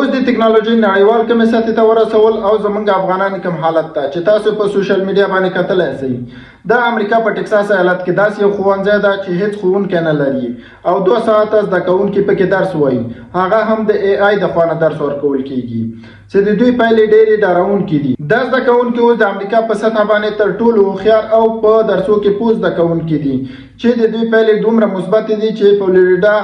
اوس د ټکنالوژي نړیوال کمې سطحې ته ورسول او زمونږ افغانان کوم حالت ته چې تاسو په سوشل میډیا باندې کتلی شئ د امریکا په ټکساس ایالت کې داسې یو ښوونځی ده چې هیڅ ښوونکی نه لري او 2 ساعته زده کوونکي پکې درس وایي، هغه هم د AI د خوا نه درس ورکول کیږي چې د دوی پایلې ډېرې ډارونکې دي. دا زده کوونکي اوس د امریکا په سطحه باندې تر ټولو هوښیار او په درسو کې پوه زده کوونکي دي چې د دوی پایلې دومره مثبت دي چې فلوریډا،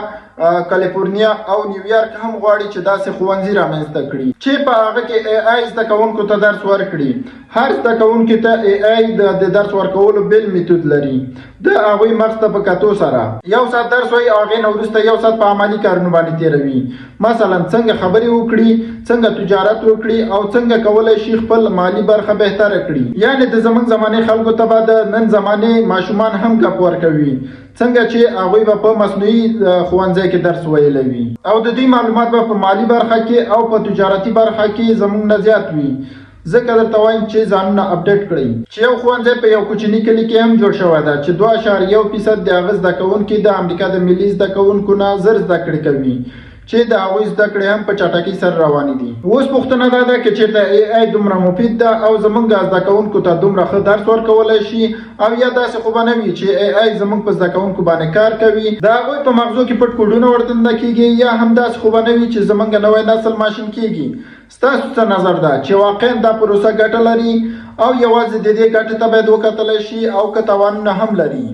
کالیفورنیا او نیویارک هم غواړي چې داسې ښوونځي رامنځته کړي چې په هغه کې AI زده کوونکو ته درس ورکړي. هر زده کوونکي ته AI د درس ورکولو بیل میتود لري. د هغوی مغز ته په کتو سره 1 ساعت درس وایي او هغې نه وروسته 1 ساعت په عملي کارونو باندې تېروي. مثلا څنګه خبرې وکړي، څنګه تجارت وکړي او څنګه کولی شي خپل مالي برخه بهتره کړي. یعنې د زموږ زمانې خلکو ته به د نن زمانې ماشومان هم ګپ ورکوي څنګه چې هغوی به په مصنوعي ښوونځي کې درس ویلی وي او د دوی معلومات به په مالي برخه کې او په تجارتي برخه کې زموږ نه زیات وي. ځکه درته وایم چې ځانونه اپډیټ کړئ چې یو ښوونځی په یو کوچني کلي کې هم جوړ شوی ده چې 2.1% د هغه زده کوونکي د امریکا د ملي زده کوونکو نه زر زده کړې کوي چې د هغوی زده کړې هم په چټکۍ سره روانې دي. اوس پوښتنه دا ده که چېرته AI دومره مفید ده او زموږ زده کوونکو ته دومره ښه درس ورکولی شي او یا داسې خو به نه وي چې AI زموږ په زده کوونکو باندې کار کوي، د هغوی په مغزو کې پټ کوډونه ورتنده کېږي، یا هم داسې خو به نه وي چې زموږ نوی نسل ماشین کېږي. ستاسو څه نظر ده چې واقعا دا پروسه ګټه لري او یوازې د دې ګټې ته باید وکتلی شي او که تاوانونه هم لري؟